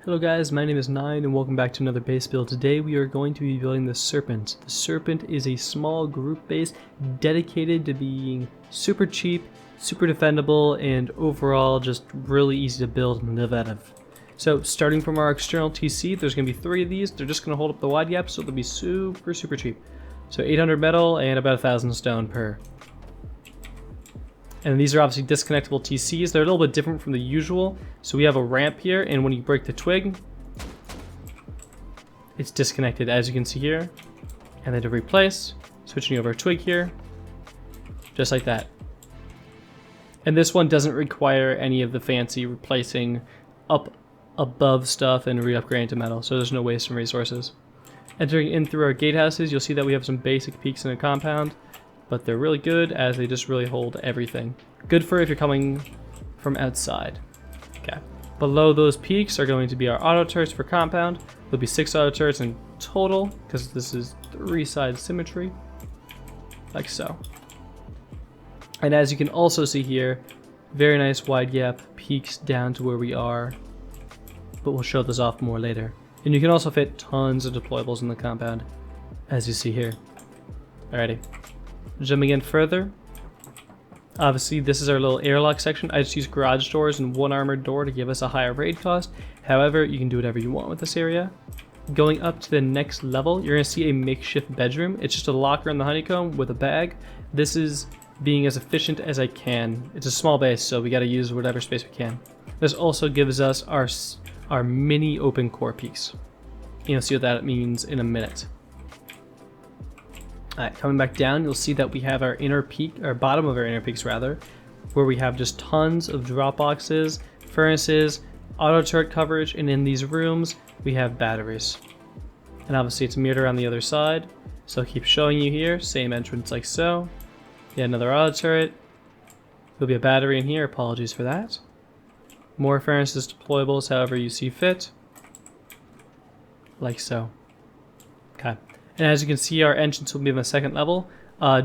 Hello guys, my name is Nine and welcome back to another base build. Today we are going to be building the Serpent. The Serpent is a small group base dedicated to being super cheap, super defendable, and overall just really easy to build and live out of. So starting from our external TC, there's going to be 3 of these. They're just going to hold up the wide gap, so they'll be super cheap. So 800 metal and about 1,000 stone per. And these are obviously disconnectable TCs. They're a little bit different from the usual. So we have a ramp here, and when you break the twig, it's disconnected, as you can see here. And then to replace, switching over a twig here, just like that. And this one doesn't require any of the fancy replacing up above stuff and re-upgrading to metal, so there's no waste in resources. Entering in through our gatehouses, you'll see that we have some basic peaks in a compound, but they're really good as they just really hold everything. Good for if you're coming from outside. Okay. Below those peaks are going to be our auto turrets for compound. There'll be 6 auto turrets in total because this is 3-side symmetry, like so. And as you can also see here, very nice wide gap peaks down to where we are, but we'll show this off more later. And you can also fit tons of deployables in the compound, as you see here. Alrighty. Jumping in further, obviously this is our little airlock section. I just use garage doors and 1 armored door to give us a higher raid cost. However, you can do whatever you want with this area. Going up to the next level, you're going to see a makeshift bedroom. It's just a locker in the honeycomb with a bag. This is being as efficient as I can. It's a small base, so we got to use whatever space we can. This also gives us our mini open core peaks. You'll see what that means in a minute. Alright, coming back down, you'll see that we have our inner peak, or bottom of our inner peaks rather, where we have just tons of drop boxes, furnaces, auto turret coverage, and in these rooms we have batteries. And obviously it's mirrored around the other side, so I'll keep showing you here, same entrance like so. Yeah, another auto turret. There'll be a battery in here, apologies for that. More furnaces, deployables, however you see fit. Like so. Okay. And as you can see, our entrance will be on the 2nd level.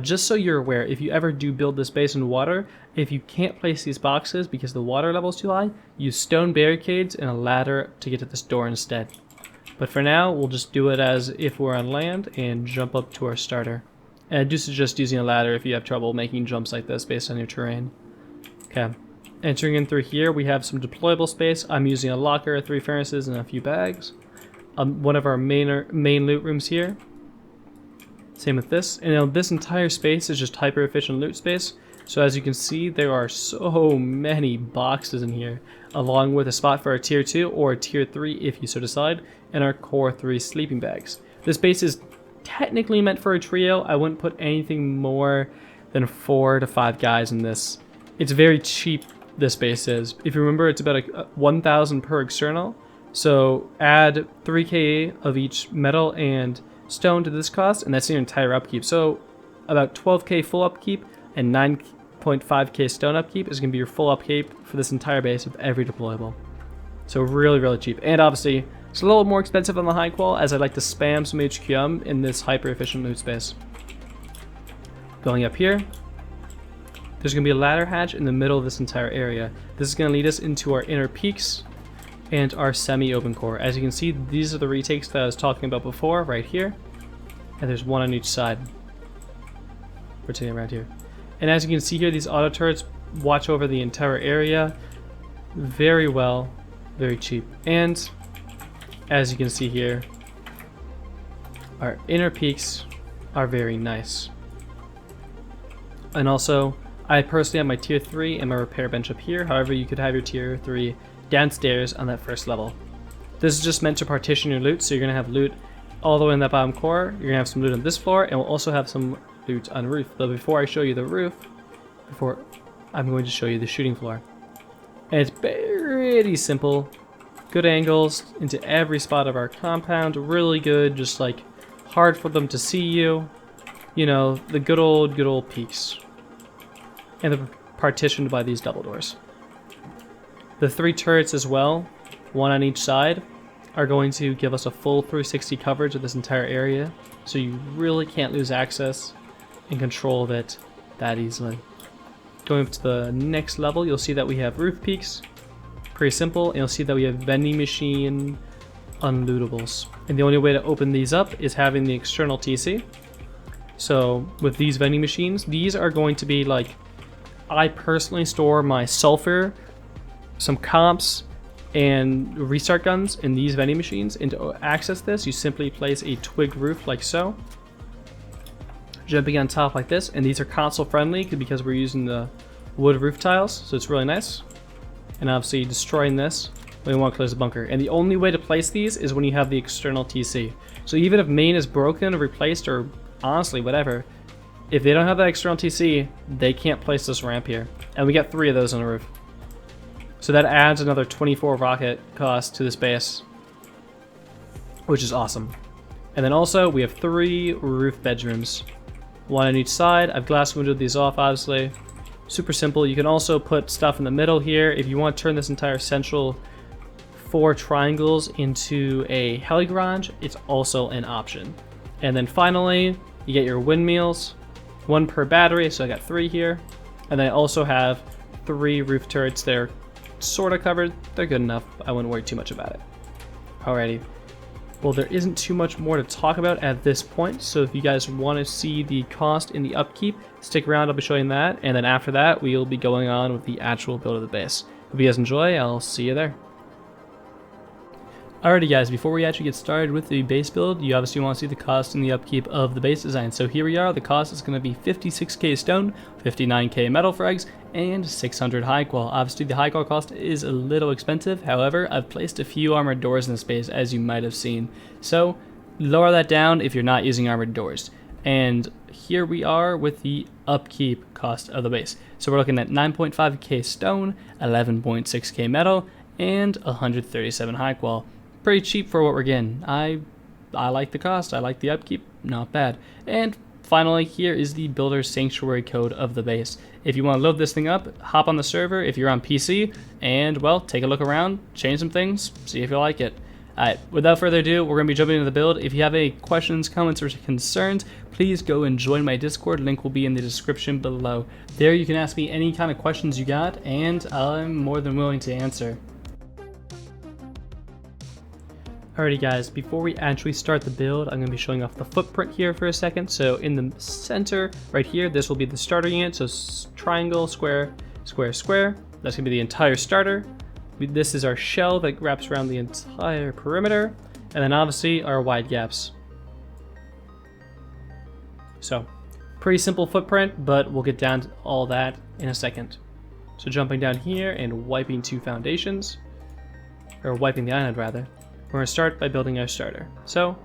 Just so you're aware, if you ever do build this base in water, if you can't place these boxes because the water level is too high, use stone barricades and a ladder to get to this door instead. But for now, we'll just do it as if we're on land and jump up to our starter. And I do suggest using a ladder if you have trouble making jumps like this based on your terrain. Okay. Entering in through here, we have some deployable space. I'm using a locker, 3 furnaces, and a few bags. One of our main loot rooms here. Same with this. And now this entire space is just hyper efficient loot space. So as you can see, there are so many boxes in here, along with a spot for a tier 2 or a tier 3 if you so decide, and our core 3 sleeping bags. This base is technically meant for a trio. I wouldn't put anything more than 4 to 5 guys in this. It's very cheap, this base is. If you remember, it's about a 1,000 per external. So add 3k of each metal and stone to this cost, and that's your entire upkeep. So about 12k full upkeep and 9.5k stone upkeep is going to be your full upkeep for this entire base with every deployable. So really cheap. And obviously it's a little more expensive on the high qual, as I like to spam some HQM in this hyper efficient loot space. Going up here, there's going to be a ladder hatch in the middle of this entire area. This is going to lead us into our inner peaks and our semi-open core. As you can see, these are the retakes that I was talking about before, right here. And there's 1 on each side. Rotating around here. And as you can see here, these auto turrets watch over the entire area very well, very cheap. And as you can see here, our inner peaks are very nice. And also, I personally have my tier 3 and my repair bench up here. However, you could have your tier 3 downstairs on that 1st level. This is just meant to partition your loot, so you're going to have loot all the way in that bottom core. You're going to have some loot on this floor, and we'll also have some loot on the roof. But before I show you the roof, I'm going to show you the shooting floor. And it's pretty simple. Good angles into every spot of our compound. Really good, just like hard for them to see you. You know, the good old peaks. And they're partitioned by these double doors. The 3 turrets as well, 1 on each side, are going to give us a full 360 coverage of this entire area, so you really can't lose access and control of it that easily. Going up to the next level, you'll see that we have roof peaks, Pretty simple, and you'll see that we have vending machine unlootables. And the only way to open these up is having the external TC. So with these vending machines, these are going to be like, I personally store my sulfur, some comps, and restart guns in these vending machines. And to access this, you simply place a twig roof like so, jumping on top like this, and these are console friendly because we're using the wood roof tiles, so it's really nice. And obviously destroying this when we want to close the bunker. And the only way to place these is when you have the external TC. So even if main is broken or replaced, or honestly whatever, if they don't have that external TC, they can't place this ramp here. And we got 3 of those on the roof. So that adds another 24 rocket cost to this base, which is awesome. And then also we have 3 roof bedrooms, 1 on each side. I've glass windowed these off, obviously. Super simple. You can also put stuff in the middle here. If you want to turn this entire central 4 triangles into a heli garage, it's also an option. And then finally, you get your windmills, 1 per battery, so I got 3 here. And then I also have 3 roof turrets. They're sort of covered. They're good enough. I wouldn't worry too much about it. Alrighty. Well, there isn't too much more to talk about at this point, so if you guys want to see the cost in the upkeep, stick around, I'll be showing that, and then after that, we'll be going on with the actual build of the base. Hope you guys enjoy, I'll see you there. Alrighty guys, before we actually get started with the base build, you obviously want to see the cost and the upkeep of the base design. So here we are, the cost is going to be 56k stone, 59k metal frags, and 600 high qual. Obviously the high qual cost is a little expensive, however, I've placed a few armored doors in this base as you might have seen. So lower that down if you're not using armored doors. And here we are with the upkeep cost of the base. So we're looking at 9.5k stone, 11.6k metal, and 137 high qual. Pretty cheap for what we're getting. I like the cost, I like the upkeep, not bad. And finally, here is the builder's sanctuary code of the base. If you want to load this thing up, hop on the server if you're on PC, and well, take a look around, change some things, see if you like it. Alright, without further ado, we're going to be jumping into the build. If you have any questions, comments, or concerns, please go and join my Discord. Link will be in the description below. There you can ask me any kind of questions you got, and I'm more than willing to answer. Alrighty guys, before we actually start the build, I'm going to be showing off the footprint here for a second. So in the center, right here, this will be the starter unit. So triangle, square, square, square. That's going to be the entire starter. This is our shell that wraps around the entire perimeter. And then obviously our wide gaps. So pretty simple footprint, but we'll get down to all that in a second. So jumping down here and wiping 2 foundations, or wiping the island rather. We're going to start by building our starter. So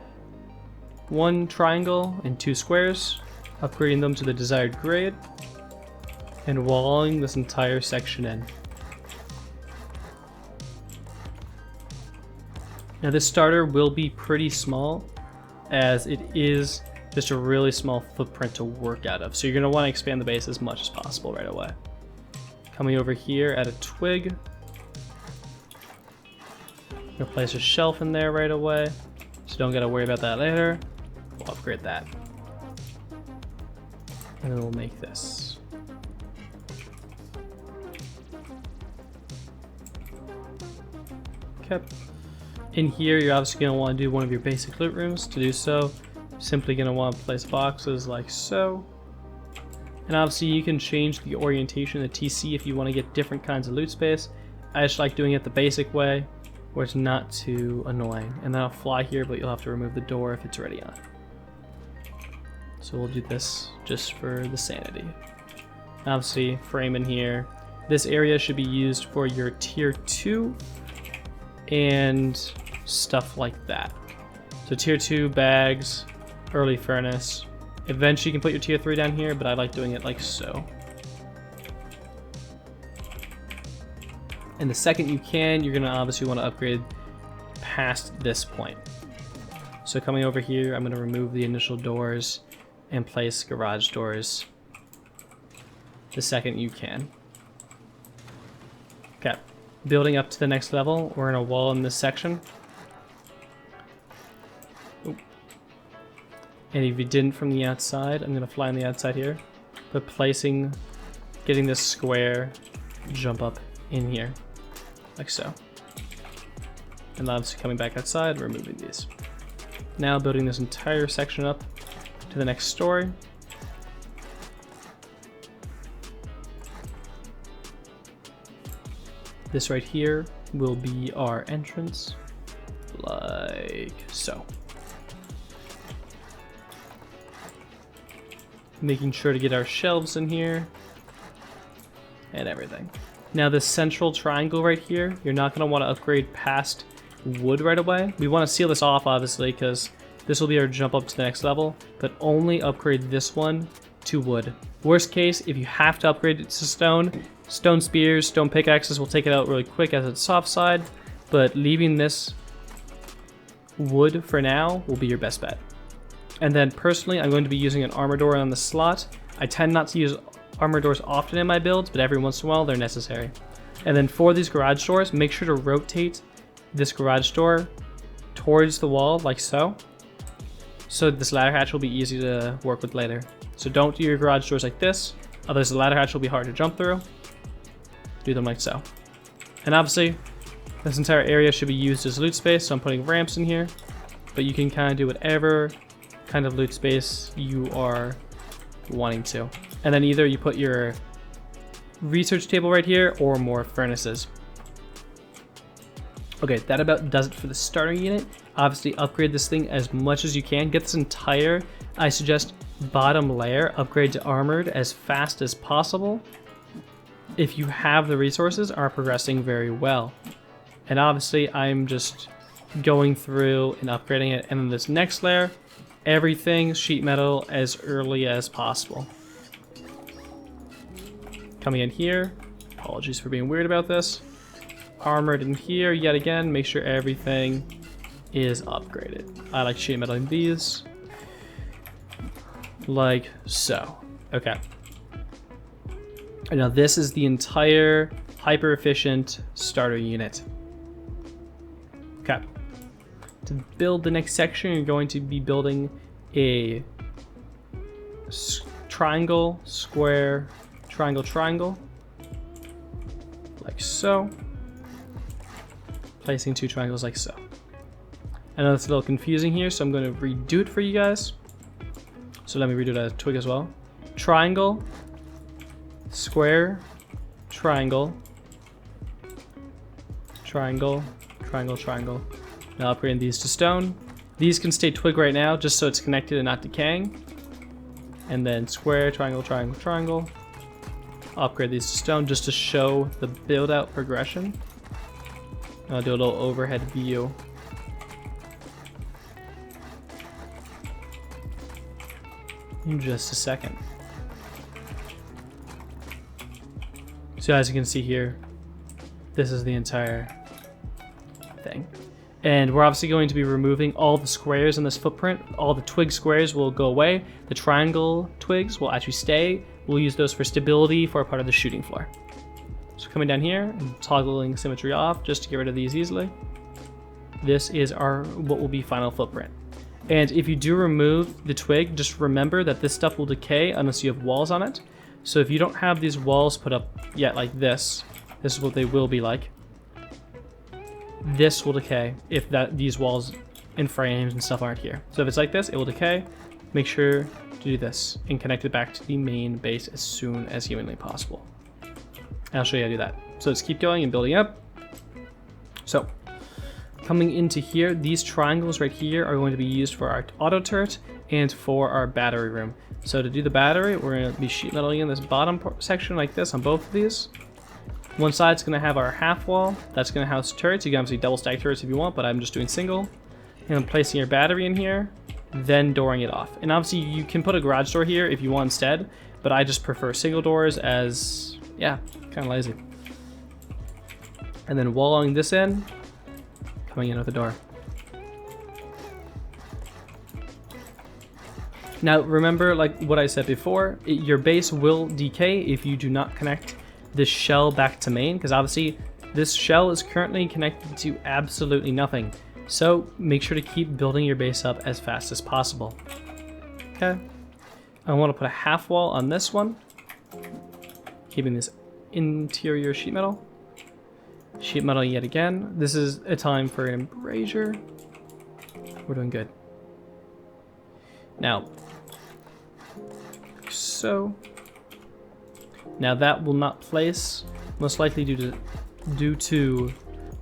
1 triangle and 2 squares, upgrading them to the desired grade, and walling this entire section in. Now this starter will be pretty small, as it is just a really small footprint to work out of. So you're going to want to expand the base as much as possible right away. Coming over here at a twig. Gonna place a shelf in there right away, so don't gotta worry about that later. We'll upgrade that. And then we'll make this. Okay. In here, you're obviously gonna want to do one of your basic loot rooms. To do so, simply gonna want to place boxes like so. And obviously you can change the orientation of the TC if you want to get different kinds of loot space. I just like doing it the basic way, where it's not too annoying. And that'll fly here, but you'll have to remove the door if it's already on. So we'll do this just for the sanity. Obviously, frame in here. This area should be used for your tier 2 and stuff like that. So tier 2 bags, early furnace. Eventually you can put your tier 3 down here, but I like doing it like so. And the second you can, you're gonna obviously want to upgrade past this point. So coming over here, I'm gonna remove the initial doors and place garage doors the second you can. Okay, building up to the next level, we're gonna wall in this section. Oop. And if you didn't from the outside, I'm gonna fly on the outside here, but getting this square jump up in here. like so. And obviously coming back outside, removing these. Now building this entire section up to the next story. This right here will be our entrance, like so. Making sure to get our shelves in here and everything. Now this central triangle right here, you're not going to want to upgrade past wood right away. We want to seal this off obviously because this will be our jump up to the next level, but only upgrade this one to wood. Worst case, if you have to upgrade it to stone, stone spears, stone pickaxes will take it out really quick as it's soft side, but leaving this wood for now will be your best bet. And then personally, I'm going to be using an armor door on the slot. I tend not to use armor doors often in my builds, but every once in a while they're necessary. And then for these garage doors, make sure to rotate this garage door towards the wall like so. So this ladder hatch will be easy to work with later. So don't do your garage doors like this, otherwise the ladder hatch will be hard to jump through. Do them like so. And obviously, this entire area should be used as loot space, so I'm putting ramps in here. But you can kind of do whatever kind of loot space you are wanting to. And then either you put your research table right here or more furnaces. Okay, that about does it for the starter unit. Obviously upgrade this thing as much as you can. Get this entire, I suggest, bottom layer upgrade to armored as fast as possible. If you have the resources, are progressing very well. And obviously I'm just going through and upgrading it. And then this next layer, everything sheet metal as early as possible. Coming in here, apologies for being weird about this. Armored in here yet again, make sure everything is upgraded. I like sheet metal in these, like so. Okay. And now this is the entire hyper efficient starter unit. Okay. To build the next section, you're going to be building a triangle, square, triangle, triangle, like so. Placing two triangles like so. I know it's a little confusing here, so I'm going to redo it for you guys. So let me redo it as a twig as well. Triangle, square, triangle, triangle, triangle, triangle. Now upgrading these to stone. These can stay twig right now, just so it's connected and not decaying. And then square, triangle, triangle, triangle. Upgrade these to stone just to show the build out progression. I'll do a little overhead view. In just a second. So as you can see here, this is the entire thing. And we're obviously going to be removing all the squares in this footprint. All the twig squares will go away. The triangle twigs will actually stay. We'll use those for stability for a part of the shooting floor. So coming down here and toggling symmetry off just to get rid of these easily. This is our what will be final footprint. And if you do remove the twig, just remember that this stuff will decay unless you have walls on it. So if you don't have these walls put up yet like this is what they will be like. This will decay if these walls and frames and stuff aren't here. So if it's like this, it will decay. Make sure to do this and connect it back to the main base as soon as humanly possible. And I'll show you how to do that. So let's keep going and building up. So coming into here, these triangles right here are going to be used for our auto turret and for our battery room. So to do the battery, we're going to be sheet metaling in this bottom section like this on both of these. One side's going to have our half wall. That's going to house turrets. You can obviously double stack turrets if you want, but I'm just doing single. And I'm placing your battery in here, then dooring it off. And obviously you can put a garage door here if you want instead, but I just prefer single doors as, yeah, kind of lazy. And then walling this in, coming in with the door. Now remember, like what I said before, your base will decay if you do not connect this shell back to main, because obviously this shell is currently connected to absolutely nothing. So make sure to keep building your base up as fast as possible. Okay, I want to put a half wall on this one, keeping this interior sheet metal. Sheet metal yet again. This is a time for an embrasure. We're doing good. Now, so. Now that will not place, most likely due to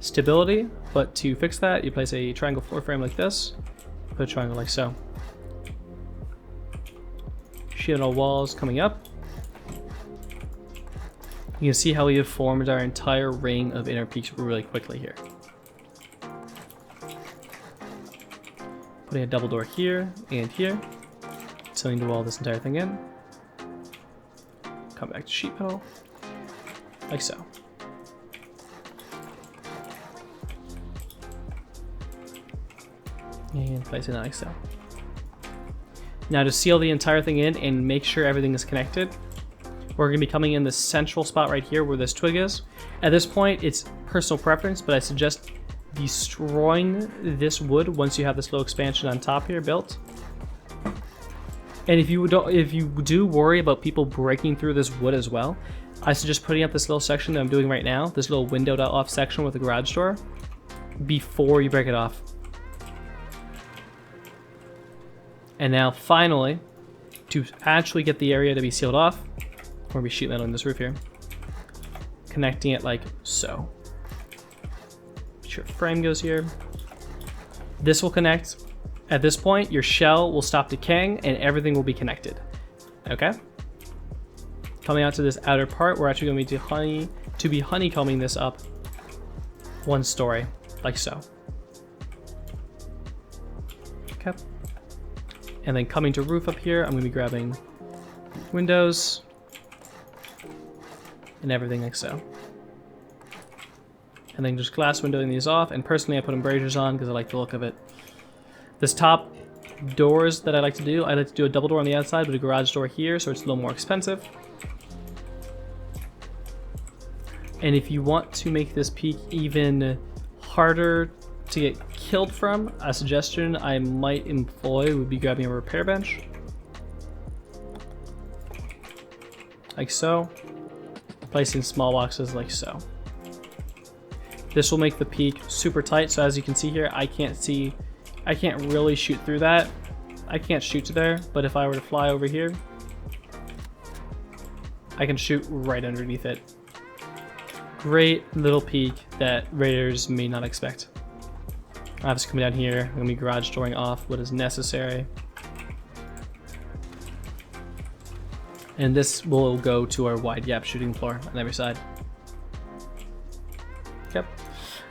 stability, but to fix that, you place a triangle floor frame like this, put a triangle like so. Sheet metal walls coming up. You can see how we have formed our entire ring of inner peaks really quickly here. Putting a double door here and here, sealing to wall this entire thing in. Come back to sheet metal, like so. And place it like so. Now to seal the entire thing in and make sure everything is connected, we're going to be coming in the central spot right here where this twig is. At this point, it's personal preference, but I suggest destroying this wood once you have this little expansion on top here built. And if you do worry about people breaking through this wood as well, I suggest putting up this little section that I'm doing right now, this little windowed off section with a garage door, before you break it off. And now finally, to actually get the area to be sealed off, we're going to be sheet metaling this roof here, connecting it like so. Make sure frame goes here. This will connect. At this point, your shell will stop decaying and everything will be connected. Okay? Coming out to this outer part, we're actually going to be honeycombing this up one story, like so. Okay. And then coming to roof up here, I'm going to be grabbing windows and everything like so. And then just glass windowing these off, and personally I put embrasures on because I like the look of it. This top doors that I like to do a double door on the outside with a garage door here, so it's a little more expensive. And if you want to make this peak even harder to get killed from, a suggestion I might employ would be grabbing a repair bench. Like so. Placing small boxes like so. This will make the peak super tight, so as you can see here, I can't really shoot through that. I can't shoot to there, but if I were to fly over here, I can shoot right underneath it. Great little peak that raiders may not expect. Obviously coming down here, I'm going to be garage dooring off what is necessary. And this will go to our wide gap shooting floor on every side. Yep.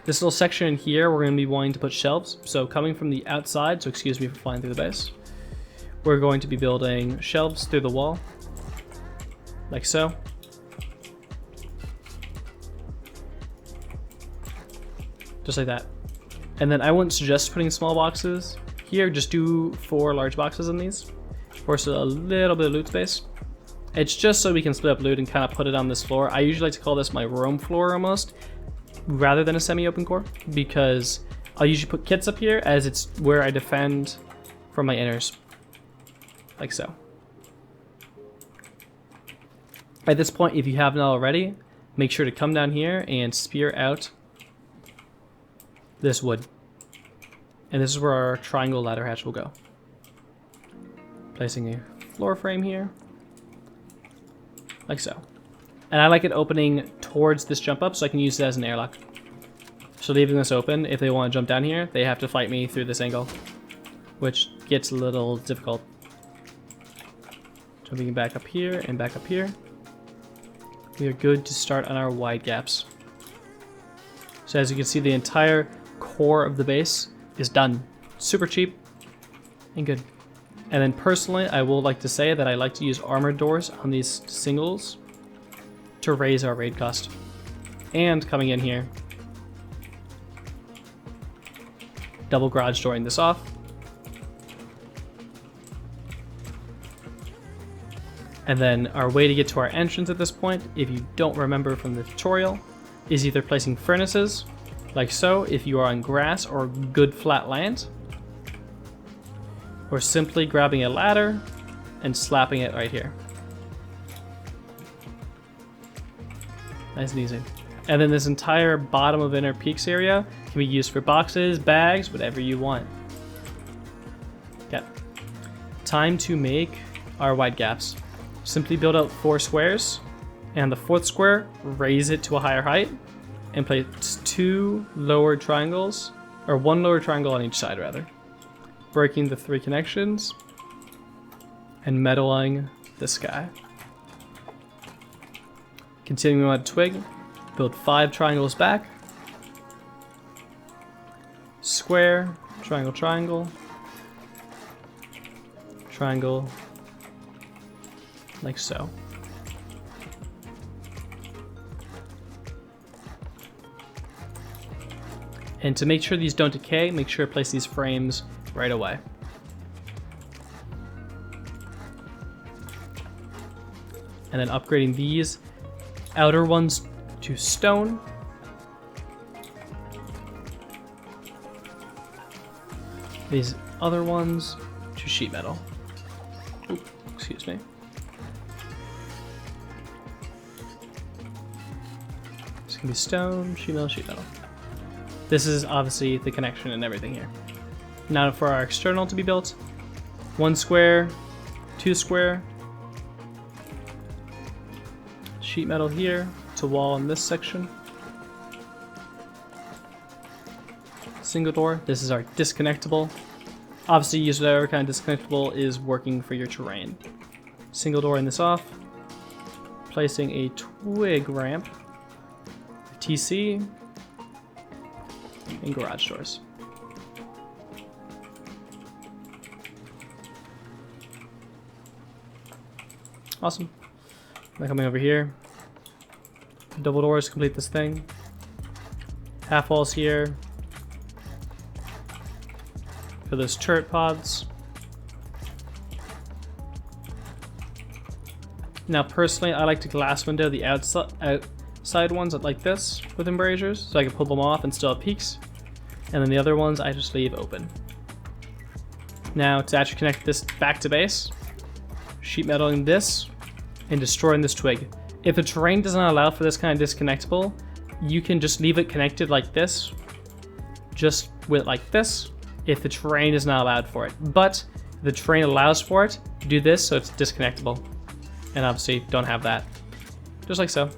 This little section in here, we're going to be wanting to put shelves. So coming from the outside, so excuse me for flying through the base, we're going to be building shelves through the wall, like so. Just like that. And then I wouldn't suggest putting small boxes here, just do 4 large boxes in these. Force a little bit of loot space. It's just so we can split up loot and kind of put it on this floor. I usually like to call this my roam floor almost, rather than a semi-open core, because I'll usually put kits up here as it's where I defend from my inners, like so. At this point, if you haven't already, make sure to come down here and spear out this wood. And this is where our triangle ladder hatch will go. Placing a floor frame here, like so. And I like it opening towards this jump up so I can use it as an airlock. So leaving this open, if they want to jump down here, they have to fight me through this angle, which gets a little difficult. Jumping back up here and back up here. We are good to start on our wide gaps. So as you can see, the entire core of the base is done. Super cheap and good. And then personally, I will like to say that I like to use armored doors on these singles to raise our raid cost. And coming in here, double garage dooring this off. And then our way to get to our entrance at this point, if you don't remember from the tutorial, is either placing furnaces, like so, if you are on grass or good flat land, or simply grabbing a ladder and slapping it right here. Nice and easy. And then this entire bottom of Inner Peaks area can be used for boxes, bags, whatever you want. Okay. Time to make our wide gaps. Simply build out 4 squares, and the 4th square, raise it to a higher height, and place 2 lower triangles, or 1 lower triangle on each side rather. Breaking the 3 connections, and metaling the sky. Continuing on a twig, build 5 triangles back, square, triangle, triangle, triangle, like so. And to make sure these don't decay, make sure to place these frames right away. And then upgrading these outer ones to stone. These other ones to sheet metal. Ooh, excuse me. It's gonna be stone, sheet metal, sheet metal. This is obviously the connection and everything here. Now for our external to be built, 1 square, 2 square, sheet metal here to wall in this section. Single door, this is our disconnectable. Obviously use whatever kind of disconnectable is working for your terrain. Single door in this off, placing a twig ramp, TC, and garage doors. Awesome. Now coming over here, double doors complete this thing. Half walls here for those turret pods. Now personally, I like to glass window the outside ones like this with embrasures, so I can pull them off and still have peaks. And then the other ones I just leave open. Now to actually connect this back to base, sheet metaling this and destroying this twig. If the terrain does not allow for this kind of disconnectable, you can just leave it connected like this, just with like this, if the terrain is not allowed for it. But if the terrain allows for it, do this so it's disconnectable. And obviously don't have that, just like so.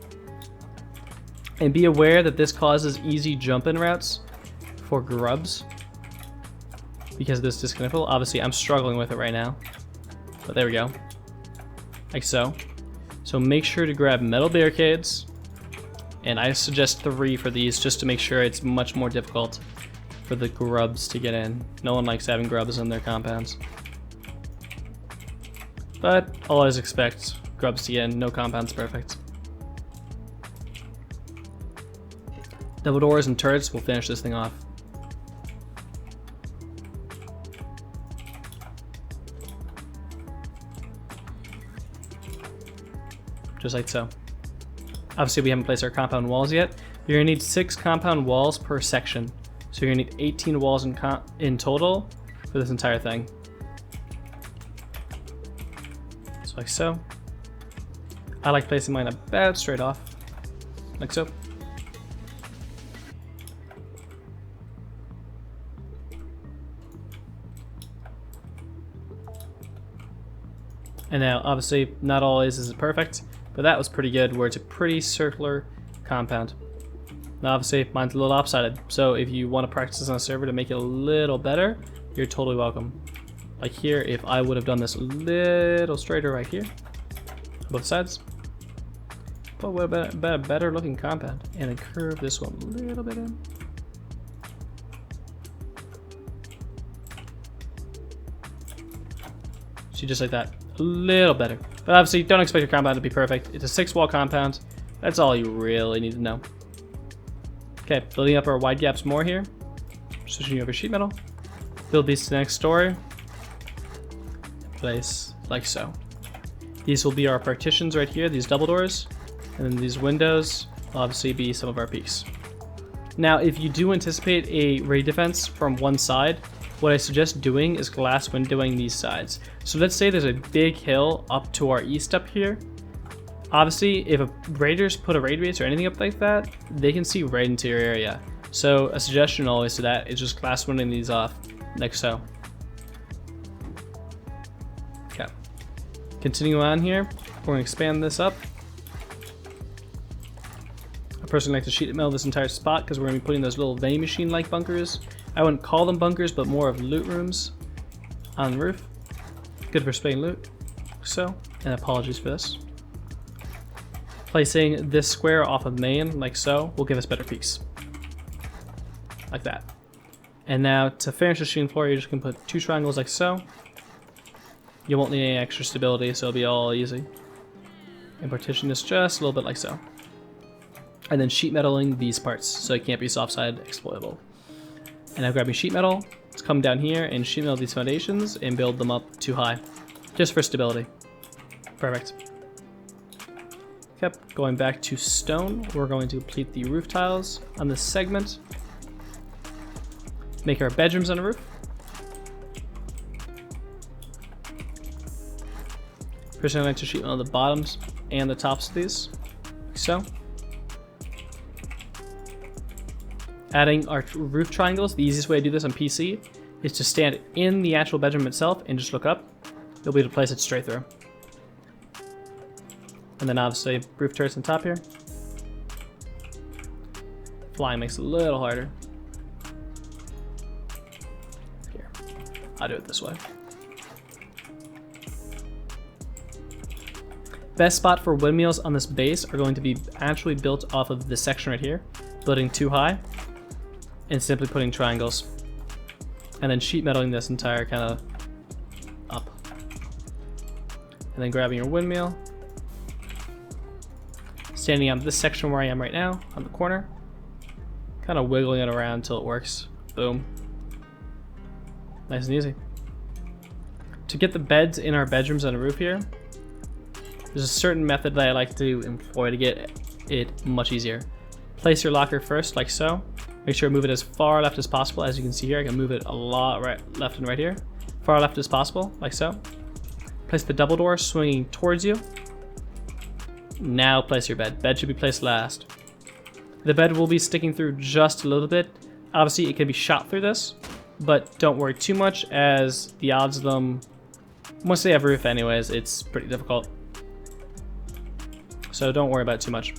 And be aware that this causes easy jump-in routes for grubs because of this disconnectable. Obviously I'm struggling with it right now, but there we go, like so. So make sure to grab metal barricades, and I suggest 3 for these just to make sure it's much more difficult for the grubs to get in. No one likes having grubs in their compounds, but always expect grubs to get in. No compound's perfect. Double doors and turrets will finish this thing off. Just like so. Obviously we haven't placed our compound walls yet. You're gonna need 6 compound walls per section. So you're gonna need 18 walls in total for this entire thing. So like so. I like placing mine about straight off, like so. And now, obviously, not always is it perfect, but that was pretty good, where it's a pretty circular compound. Now, obviously, mine's a little lopsided, so if you want to practice this on a server to make it a little better, you're totally welcome. Like here, if I would have done this a little straighter right here, on both sides, but what about a better looking compound, and then curve this one a little bit in. So just like that. A little better, but obviously don't expect your compound to be perfect. It's a 6-wall compound. That's all you really need to know. Okay, building up our wide gaps more here. Switching over sheet metal. Build these to the next story. Place like so. These will be our partitions right here, these double doors, and then these windows will obviously be some of our peaks. Now, if you do anticipate a raid defense from one side, what I suggest doing is glass windowing these sides. So let's say there's a big hill up to our east up here. Obviously, if raiders put a raid base or anything up like that, they can see right into your area. So a suggestion always to that is just glass windowing these off, like so. Okay. Continuing on here, we're gonna expand this up. I personally like to sheet metal this entire spot because we're gonna be putting those little vending machine-like bunkers. I wouldn't call them bunkers, but more of loot rooms on the roof. Good for spaying loot. So, and apologies for this. Placing this square off of main, like so, will give us better peaks. Like that. And now to finish the sheen floor, you're just gonna put 2 triangles like so. You won't need any extra stability, so it'll be all easy. And partition this just a little bit like so. And then sheet metaling these parts, so it can't be soft side exploitable. And now grabbing sheet metal, let's come down here and sheet metal these foundations and build them up too high, just for stability. Perfect. Yep, going back to stone, we're going to complete the roof tiles on this segment. Make our bedrooms on the roof. Personally, I like to sheet metal the bottoms and the tops of these, like so. Adding our roof triangles, the easiest way to do this on PC is to stand in the actual bedroom itself and just look up. You'll be able to place it straight through. And then obviously roof turrets on top here. Flying makes it a little harder. Here, I'll do it this way. Best spot for windmills on this base are going to be actually built off of this section right here, building too high, and simply putting triangles. And then sheet metaling this entire kind of up. And then grabbing your windmill, standing on this section where I am right now, on the corner, kind of wiggling it around until it works. Boom. Nice and easy. To get the beds in our bedrooms on the roof here, there's a certain method that I like to employ to get it much easier. Place your locker first, like so. Make sure to move it as far left as possible. As you can see here, I can move it a lot left and right here. Far left as possible, like so. Place the double door swinging towards you. Now place your bed. Bed should be placed last. The bed will be sticking through just a little bit. Obviously, it can be shot through this, but don't worry too much as the odds of them, once they have roof anyways, it's pretty difficult. So don't worry about it too much.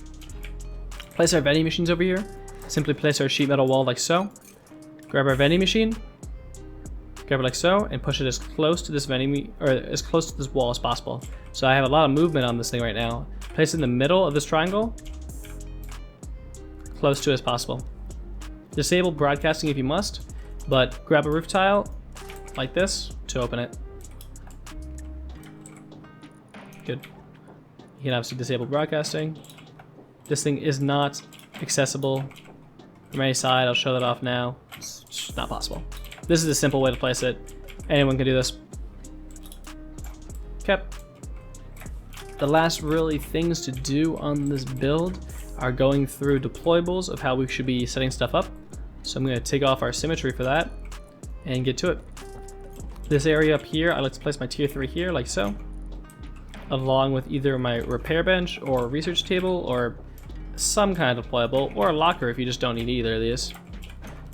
Place our vending machines over here. Simply place our sheet metal wall like so. Grab our vending machine. Grab it like so, and push it as close to this as close to this wall as possible. So I have a lot of movement on this thing right now. Place it in the middle of this triangle, close to as possible. Disable broadcasting if you must, but grab a roof tile like this to open it. Good. You can obviously disable broadcasting. This thing is not accessible from any side. I'll show that off now. It's just not possible. This is a simple way to place it. Anyone can do this. Okay. The last really things to do on this build are going through deployables of how we should be setting stuff up. So I'm going to take off our symmetry for that and get to it. This area up here, I like to place my tier 3 here like so, along with either my repair bench or research table or some kind of deployable, or a locker if you just don't need either of these.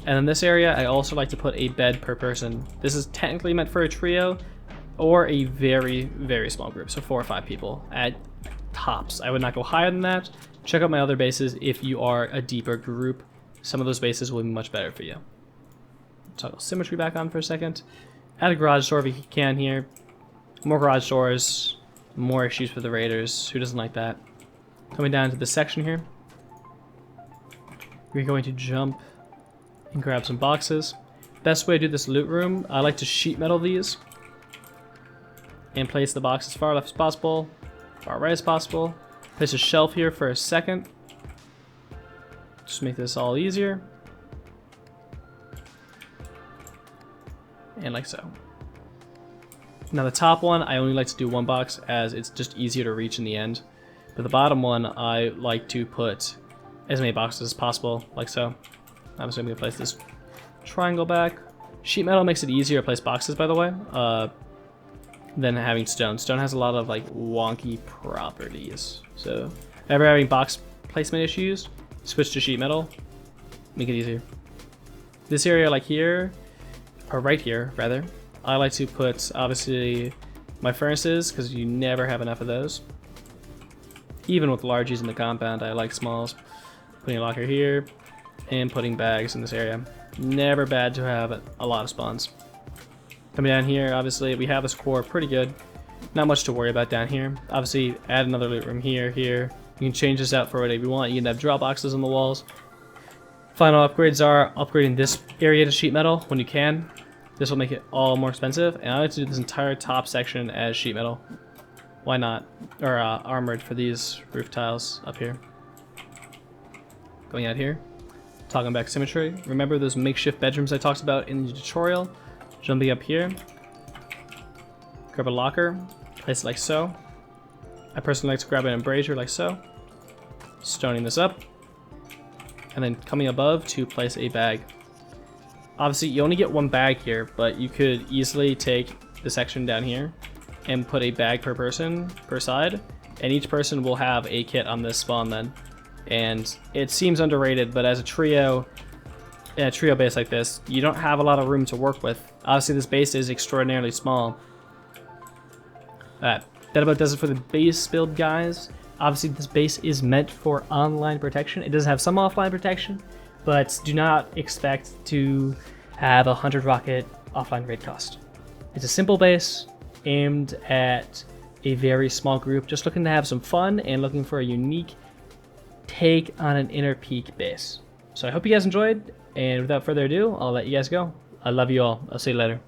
And in this area, I also like to put a bed per person. This is technically meant for a trio or a very, very small group, so 4 or 5 people at tops. I would not go higher than that. Check out my other bases if you are a deeper group. Some of those bases will be much better for you. Toggle symmetry back on for a second. Add a garage door if you can here. More garage doors, more issues for the raiders. Who doesn't like that? Coming down to this section here, we're going to jump and grab some boxes. Best way to do this loot room, I like to sheet metal these and place the box as far left as possible, far right as possible. Place a shelf here for a second. Just make this all easier. And like so. Now the top one, I only like to do one box as it's just easier to reach in the end. But the bottom one, I like to put as many boxes as possible, like so. Obviously, I'm going to place this triangle back. Sheet metal makes it easier to place boxes, by the way. than having stone. Stone has a lot of like wonky properties. So if ever having box placement issues, switch to sheet metal, make it easier. This area like here, or right here rather, I like to put obviously my furnaces because you never have enough of those. Even with largies in the compound, I like smalls. Putting a locker here and putting bags in this area. Never bad to have a lot of spawns. Coming down here, obviously we have this core pretty good. Not much to worry about down here. Obviously add another loot room here, here. You can change this out for whatever you want. You can have drop boxes on the walls. Final upgrades are upgrading this area to sheet metal when you can. This will make it all more expensive, and I like to do this entire top section as sheet metal. Why not? Or armored for these roof tiles up here. Going out here, talking back symmetry. Remember those makeshift bedrooms I talked about in the tutorial? Jumping up here, grab a locker, place it like so. I personally like to grab an embrasure like so. Stoning this up. And then coming above to place a bag. Obviously you only get one bag here, but you could easily take the section down here and put a bag per person per side, and each person will have a kit on this spawn then. And it seems underrated, but as a trio, in a trio base like this, you don't have a lot of room to work with. Obviously this base is extraordinarily small. That about does it for the base build, guys. Obviously this base is meant for online protection. It does have some offline protection, but do not expect to have a 100 rocket offline raid cost. It's a simple base aimed at a very small group, just looking to have some fun and looking for a unique take on an inner peak base. So I hope you guys enjoyed, and without further ado, I'll let you guys go. I love you all. I'll see you later.